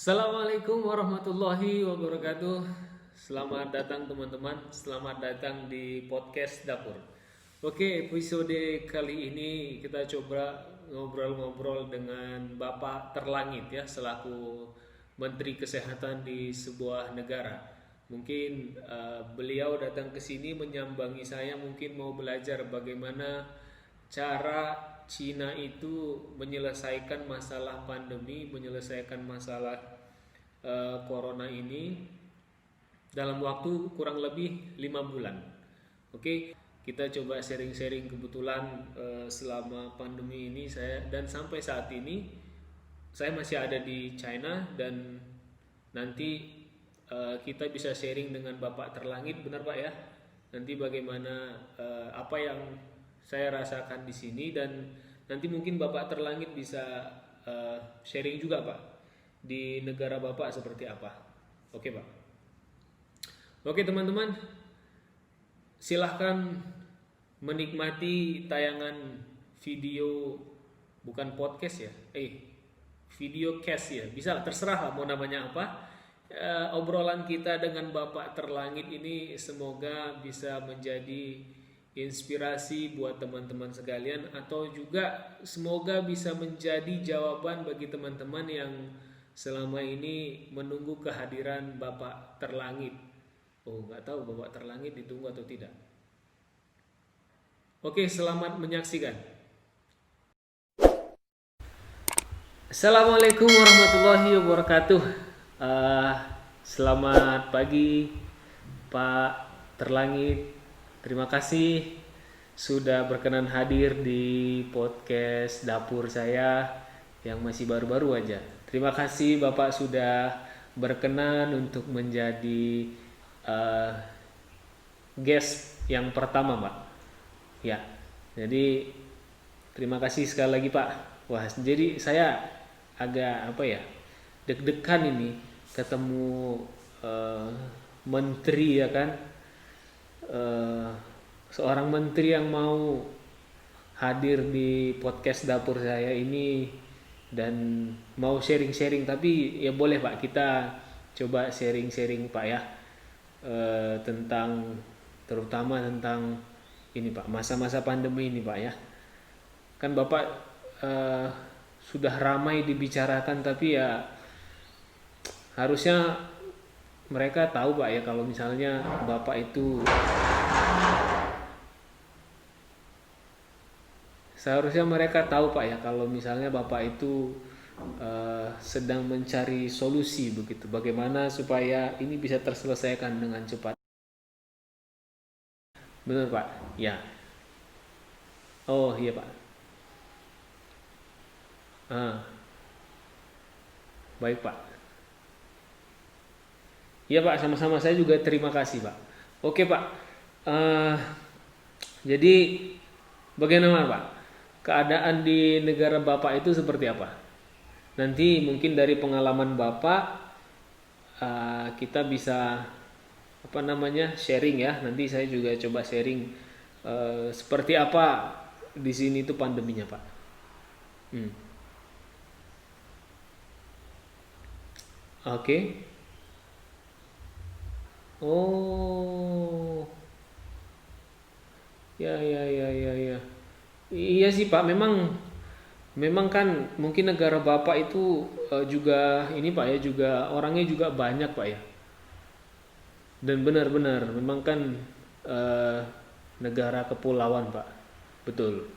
Assalamualaikum warahmatullahi wabarakatuh. Selamat datang teman-teman. Selamat datang di podcast Dapur. Oke, episode kali ini kita coba ngobrol-ngobrol dengan Bapak Terlangit ya, selaku Menteri Kesehatan di sebuah negara. Mungkin beliau datang ke sini menyambangi saya, mungkin mau belajar bagaimana cara Cina itu menyelesaikan masalah pandemi, menyelesaikan masalah corona ini dalam waktu kurang lebih 5 bulan. Oke, kita coba sharing-sharing. Kebetulan selama pandemi ini saya dan sampai saat ini saya masih ada di China, dan nanti kita bisa sharing dengan Bapak Terlangit, benar Pak ya? Nanti bagaimana apa yang saya rasakan di sini, dan nanti mungkin Bapak Terlangit bisa sharing juga Pak di negara Bapak seperti apa. Oke Pak. Oke teman-teman, silahkan menikmati tayangan video, bukan podcast ya, video cast ya, bisa terserah mau namanya apa. Obrolan kita dengan Bapak Terlangit ini semoga bisa menjadi inspirasi buat teman-teman sekalian, atau juga semoga bisa menjadi jawaban bagi teman-teman yang selama ini menunggu kehadiran Bapak Terlangit. Oh, nggak tahu Bapak Terlangit ditunggu atau tidak. Oke, selamat menyaksikan. Assalamualaikum warahmatullahi wabarakatuh. Selamat pagi Pak Terlangit. Terima kasih sudah berkenan hadir di podcast dapur saya yang masih baru-baru aja. Terima kasih Bapak sudah berkenan untuk menjadi guest yang pertama, Pak. Ya, jadi terima kasih sekali lagi Pak. Wah, jadi saya agak deg-degan ini ketemu menteri ya kan. Seorang menteri yang mau hadir di podcast dapur saya ini dan mau sharing-sharing, tapi ya boleh Pak, kita coba sharing-sharing Pak ya, tentang terutama tentang ini Pak, masa-masa pandemi ini Pak ya. Kan Bapak sudah ramai dibicarakan, tapi ya harusnya mereka tahu Pak ya, kalau misalnya Bapak itu seharusnya mereka tahu Pak ya, kalau misalnya Bapak itu sedang mencari solusi begitu, bagaimana supaya ini bisa terselesaikan dengan cepat. Benar Pak? Ya. Oh iya Pak. Baik Pak. Iya Pak, sama-sama, saya juga terima kasih Pak. Oke Pak. Eh, jadi bagaimana Pak? Keadaan di negara Bapak itu seperti apa? Nanti mungkin dari pengalaman Bapak kita bisa sharing ya. Nanti saya juga coba sharing seperti apa di sini itu pandeminya Pak. Oke. Oh, ya. Iya sih Pak, memang kan mungkin negara Bapak itu juga ini Pak ya, juga orangnya juga banyak Pak ya. Dan benar-benar memang kan eh, negara kepulauan Pak. Betul.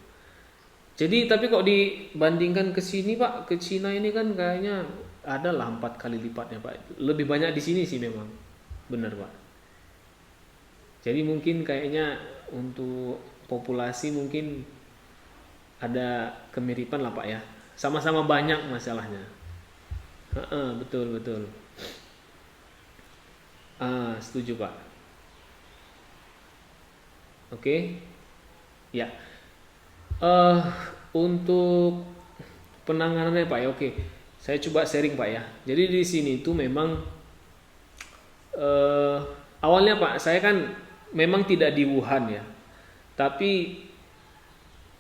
Jadi tapi kok dibandingkan ke sini Pak, ke Cina ini kan kayaknya ada lah 4 kali lipatnya Pak. Lebih banyak di sini sih memang. Benar Pak. Jadi mungkin kayaknya untuk populasi mungkin ada kemiripan lah Pak ya. Sama-sama banyak masalahnya. Betul betul. Setuju Pak. Oke. Ya. Untuk penanganannya Pak ya, oke. Saya coba sharing Pak ya. Jadi di sini itu memang awalnya Pak, saya kan memang tidak di Wuhan ya. Tapi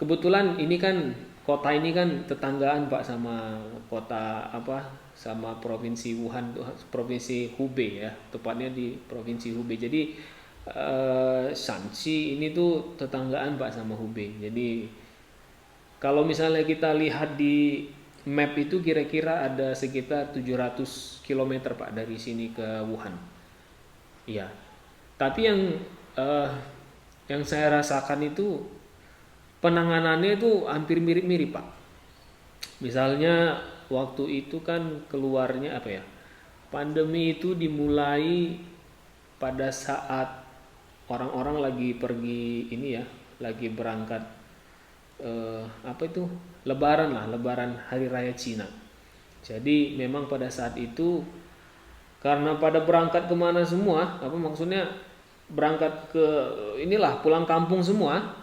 kebetulan ini kan kota ini kan tetanggaan Pak sama kota sama provinsi Wuhan, provinsi Hubei ya, tepatnya di provinsi Hubei. Jadi Shanxi ini tuh tetanggaan Pak sama Hubei. Jadi kalau misalnya kita lihat di map itu kira-kira ada sekitar 700 km Pak dari sini ke Wuhan. Iya. Tapi eh, yang saya rasakan itu penanganannya itu hampir mirip-mirip Pak. Misalnya waktu itu kan keluarnya apa ya? Pandemi itu dimulai pada saat orang-orang lagi pergi ini ya, lagi berangkat apa itu? Lebaran lah, Lebaran Hari Raya Cina. Jadi memang pada saat itu karena pada berangkat kemana semua, apa maksudnya berangkat ke inilah pulang kampung semua,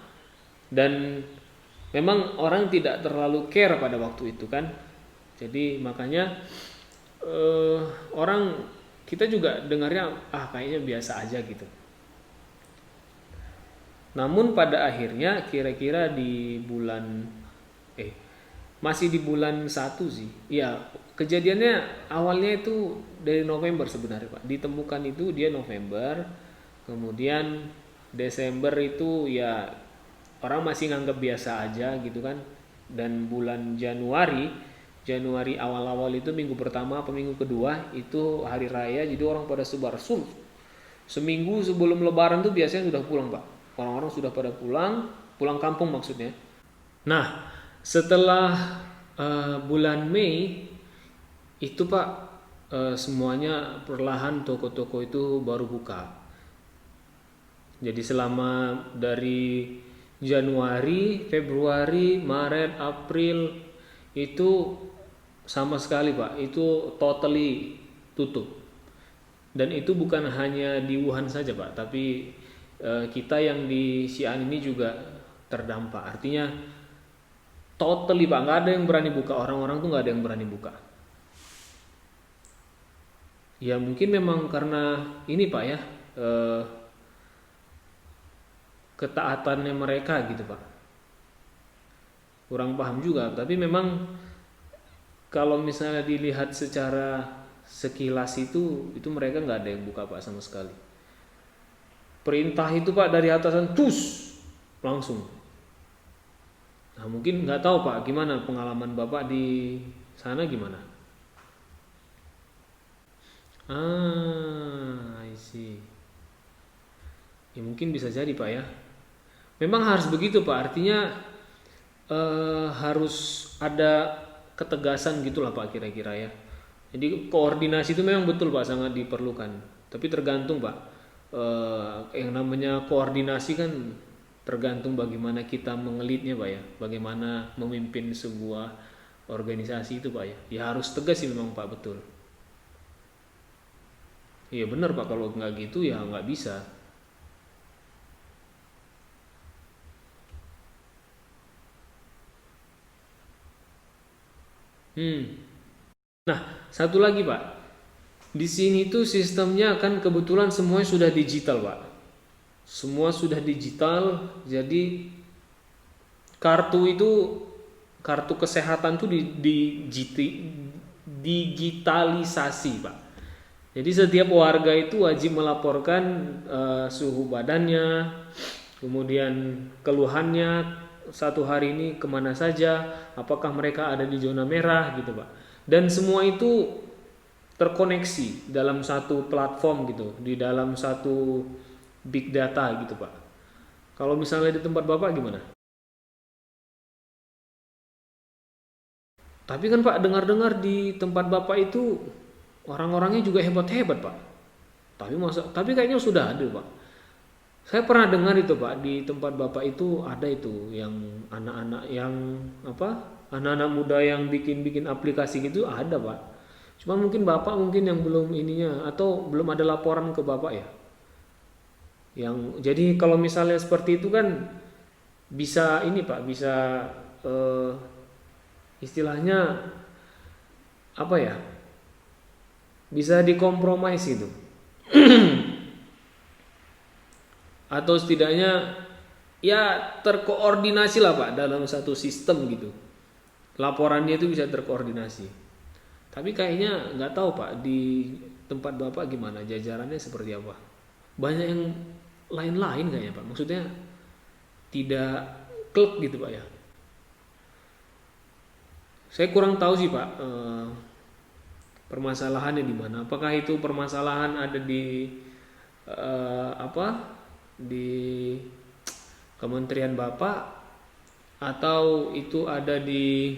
dan memang orang tidak terlalu care pada waktu itu kan. Jadi makanya orang kita juga dengarnya kayaknya biasa aja gitu. Namun pada akhirnya kira-kira di bulan masih di bulan 1 sih. Ya, kejadiannya awalnya itu dari November sebenarnya Pak. Ditemukan itu dia November, kemudian Desember itu ya orang masih nganggap biasa aja gitu kan. Dan bulan Januari awal-awal itu minggu pertama atau minggu kedua itu hari raya, jadi orang pada sebar seminggu sebelum lebaran tuh biasanya sudah pulang Pak. Orang-orang sudah pada pulang kampung maksudnya. Nah, setelah bulan Mei itu Pak, semuanya perlahan toko-toko itu baru buka. Jadi selama dari Januari, Februari, Maret, April itu sama sekali Pak, itu totally tutup. Dan itu bukan hanya di Wuhan saja Pak, tapi kita yang di Xi'an ini juga terdampak. Artinya totally Pak, nggak ada yang berani buka, orang-orang tuh nggak ada yang berani buka. Ya mungkin memang karena ini Pak ya, ketaatannya mereka gitu Pak. Kurang paham juga, tapi memang kalau misalnya dilihat secara sekilas itu mereka nggak ada yang buka Pak sama sekali. Perintah itu Pak dari atasan cus langsung. Nah mungkin nggak tahu Pak gimana pengalaman Bapak di sana gimana? I see. Ya mungkin bisa jadi Pak ya. Memang harus begitu Pak. Artinya harus ada ketegasan gitulah Pak kira-kira ya. Jadi koordinasi itu memang betul Pak, sangat diperlukan. Tapi tergantung Pak. Yang namanya koordinasi kan tergantung bagaimana kita mengelitnya Pak ya, bagaimana memimpin sebuah organisasi itu Pak ya. Ya harus tegas sih memang Pak, betul. Iya benar Pak, kalau nggak gitu ya nggak bisa. Nah satu lagi Pak, di sini tuh sistemnya kan kebetulan semuanya sudah digital Pak. Semua sudah digital, jadi kartu kesehatan tuh digitalisasi Pak. Jadi setiap warga itu wajib melaporkan suhu badannya, kemudian keluhannya satu hari ini kemana saja, apakah mereka ada di zona merah gitu Pak. Dan semua itu terkoneksi dalam satu platform gitu, di dalam satu big data gitu Pak. Kalau misalnya di tempat Bapak gimana? Tapi kan Pak, dengar-dengar di tempat Bapak itu orang-orangnya juga hebat-hebat Pak. Tapi kayaknya sudah ada Pak. Saya pernah dengar itu Pak, di tempat Bapak itu ada itu yang anak-anak yang anak-anak muda yang bikin-bikin aplikasi gitu ada Pak. Cuma mungkin Bapak yang belum ininya, atau belum ada laporan ke Bapak ya. Jadi kalau misalnya seperti itu kan bisa ini Pak, bisa istilahnya apa ya? Bisa dikompromis gitu. Atau setidaknya ya terkoordinasi lah Pak dalam satu sistem gitu. Laporannya itu bisa terkoordinasi. Tapi kayaknya nggak tahu Pak di tempat Bapak gimana, jajarannya seperti apa. Banyak yang lain-lain kayaknya Pak. Maksudnya tidak klek gitu Pak ya. Saya kurang tahu sih Pak, permasalahannya di mana. Apakah itu permasalahan ada di di Kementerian Bapak, atau itu ada di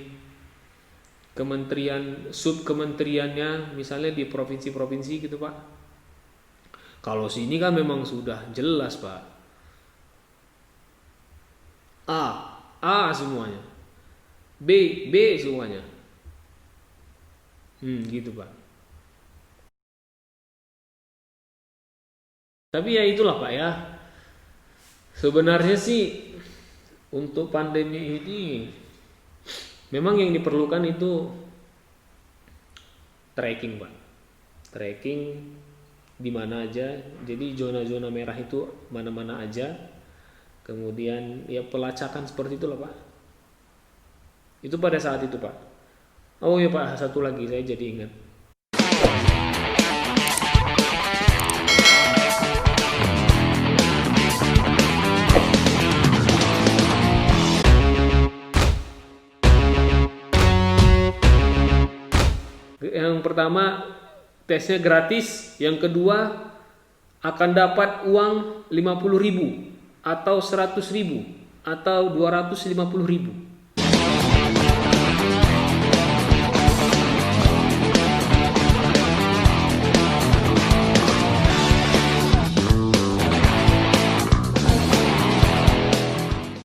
kementerian sub kementeriannya, misalnya di provinsi-provinsi gitu Pak. Kalau sini kan memang sudah jelas Pak, A A semuanya, B B semuanya, gitu Pak. Tapi ya itulah Pak ya, sebenarnya sih untuk pandemi ini memang yang diperlukan itu tracking Pak, tracking di mana aja. Jadi zona-zona merah itu mana-mana aja. Kemudian ya pelacakan seperti itulah Pak. Itu pada saat itu Pak. Oh ya Pak, satu lagi saya jadi ingat. Yang pertama tesnya gratis, yang kedua akan dapat uang 50.000 atau 100.000 atau 250.000.